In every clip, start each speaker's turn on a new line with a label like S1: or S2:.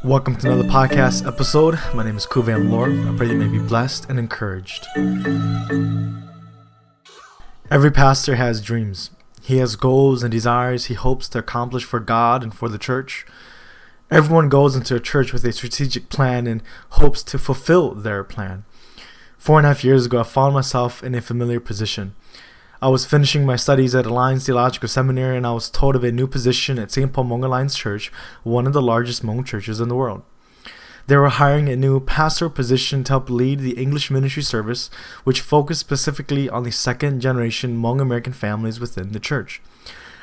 S1: Welcome to another podcast episode. My name is Coobvam. I pray you may be blessed and encouraged. Every pastor has dreams. He has goals and desires he hopes to accomplish for God and for the church. Everyone goes into a church with a strategic plan and hopes to fulfill their plan. 4.5 years ago, I found myself in a familiar position. I was finishing my studies at Alliance Theological Seminary, and I was told of a new position at St. Paul Hmong Alliance Church, one of the largest Hmong churches in the world. They were hiring a new pastoral position to help lead the English ministry service, which focused specifically on the second-generation Hmong American families within the church.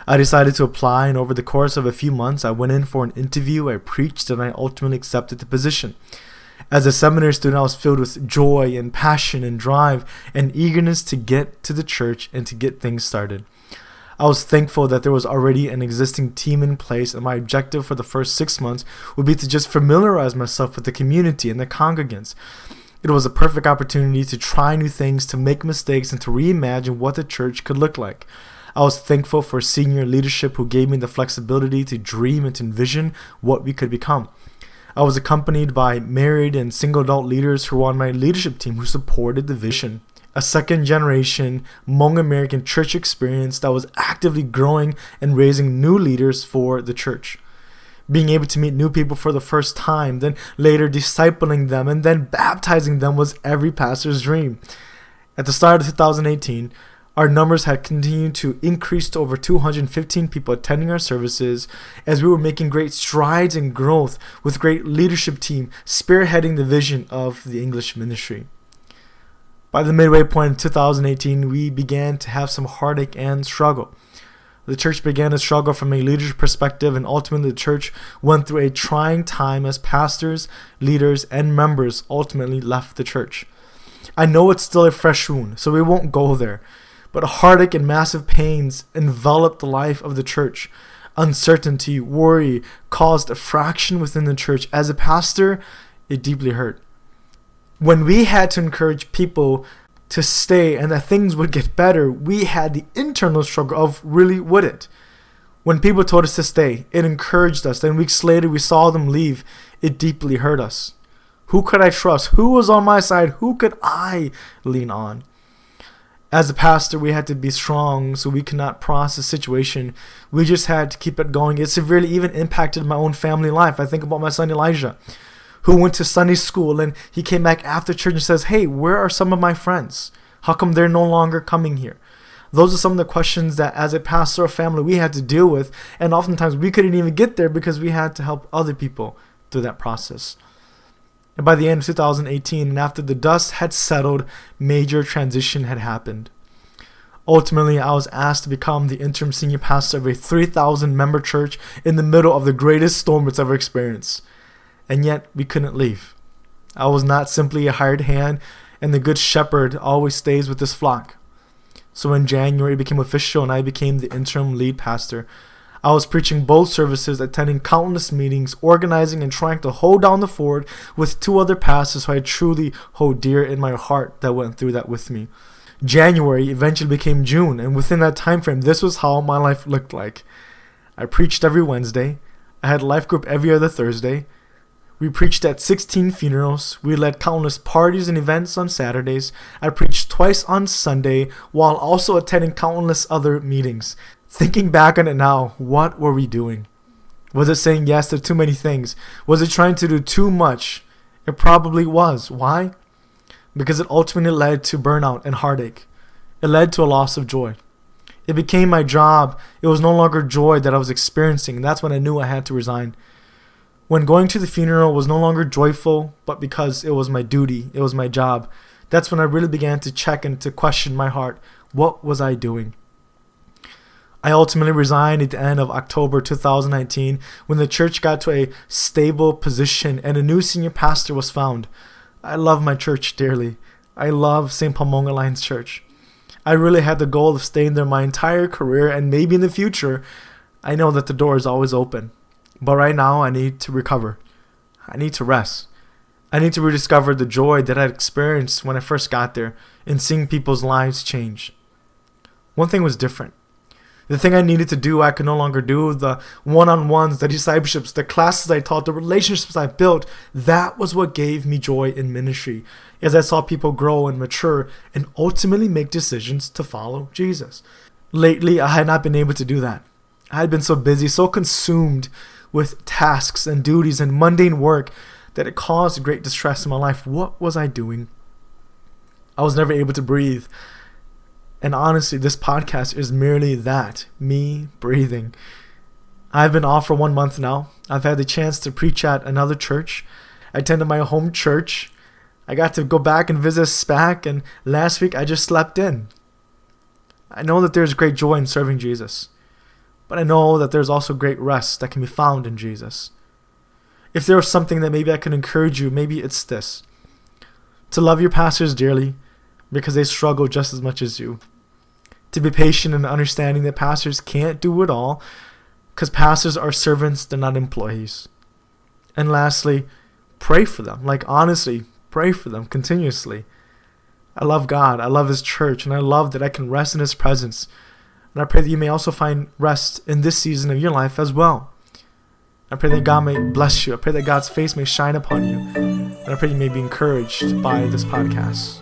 S1: I decided to apply, and over the course of a few months, I went in for an interview, I preached, and I ultimately accepted the position. As a seminary student, I was filled with joy and passion and drive and eagerness to get to the church and to get things started. I was thankful that there was already an existing team in place, and my objective for the first 6 months would be to just familiarize myself with the community and the congregants. It was a perfect opportunity to try new things, to make mistakes, and to reimagine what the church could look like. I was thankful for senior leadership who gave me the flexibility to dream and to envision what we could become. I was accompanied by married and single adult leaders who were on my leadership team who supported the vision. A second-generation Hmong American church experience that was actively growing and raising new leaders for the church. Being able to meet new people for the first time, then later discipling them, and then baptizing them was every pastor's dream. At the start of 2018, our numbers had continued to increase to over 215 people attending our services as we were making great strides in growth with great leadership team spearheading the vision of the English ministry. By the midway point in 2018, we began to have some heartache and struggle. The church began to struggle from a leadership perspective, and ultimately the church went through a trying time as pastors, leaders, and members ultimately left the church. I know it's still a fresh wound, so we won't go there. But heartache and massive pains enveloped the life of the church. Uncertainty, worry caused a fraction within the church. As a pastor, it deeply hurt. When we had to encourage people to stay and that things would get better, we had the internal struggle of really would it? When people told us to stay, it encouraged us. Then weeks later, we saw them leave. It deeply hurt us. Who could I trust? Who was on my side? Who could I lean on? As a pastor, we had to be strong, so we could not process the situation. We just had to keep it going. It severely even impacted my own family life. I think about my son Elijah, who went to Sunday school, and he came back after church and says, "Hey, where are some of my friends? How come they're no longer coming here?" Those are some of the questions that as a pastor or family we had to deal with, and oftentimes we couldn't even get there because we had to help other people through that process. And by the end of 2018, and after the dust had settled, major transition had happened. Ultimately, I was asked to become the interim senior pastor of a 3,000-member church in the middle of the greatest storm it's ever experienced. And yet, we couldn't leave. I was not simply a hired hand, and the good shepherd always stays with his flock. So in January, it became official, and I became the interim lead pastor. I was preaching both services, attending countless meetings, organizing and trying to hold down the fort with 2 other pastors who I truly hold dear in my heart that went through that with me. January eventually became June, and within that time frame, this was how my life looked like. I preached every Wednesday. I had life group every other Thursday. We preached at 16 funerals. We led countless parties and events on Saturdays. I preached twice on Sunday while also attending countless other meetings. Thinking back on it now, what were we doing? Was it saying yes to too many things? Was it trying to do too much? It probably was. Why? Because it ultimately led to burnout and heartache. It led to a loss of joy. It became my job. It was no longer joy that I was experiencing. And that's when I knew I had to resign. When going to the funeral was no longer joyful, but because it was my duty, it was my job. That's when I really began to check and to question my heart. What was I doing? I ultimately resigned at the end of October 2019 when the church got to a stable position and a new senior pastor was found. I love my church dearly. I love St. Paul Hmong Alliance Church. I really had the goal of staying there my entire career, and maybe in the future, I know that the door is always open. But right now, I need to recover. I need to rest. I need to rediscover the joy that I experienced when I first got there in seeing people's lives change. One thing was different. The thing I needed to do, I could no longer do. The one-on-ones, the discipleships, the classes I taught, the relationships I built, that was what gave me joy in ministry, as I saw people grow and mature and ultimately make decisions to follow Jesus. Lately, I had not been able to do that. I had been so busy, so consumed with tasks and duties and mundane work that it caused great distress in my life. What was I doing? I was never able to breathe. And honestly, this podcast is merely that, me breathing. I've been off for 1 month now. I've had the chance to preach at another church. I attended my home church. I got to go back and visit SPAC, and last week I just slept in. I know that there's great joy in serving Jesus, but I know that there's also great rest that can be found in Jesus. If there was something that maybe I could encourage you, maybe it's this: to love your pastors dearly because they struggle just as much as you. To be patient and understanding that pastors can't do it all because pastors are servants, they're not employees. And lastly, pray for them. Like, honestly, pray for them continuously. I love God, I love His church, and I love that I can rest in His presence. And I pray that you may also find rest in this season of your life as well. I pray that God may bless you. I pray that God's face may shine upon you. And I pray you may be encouraged by this podcast.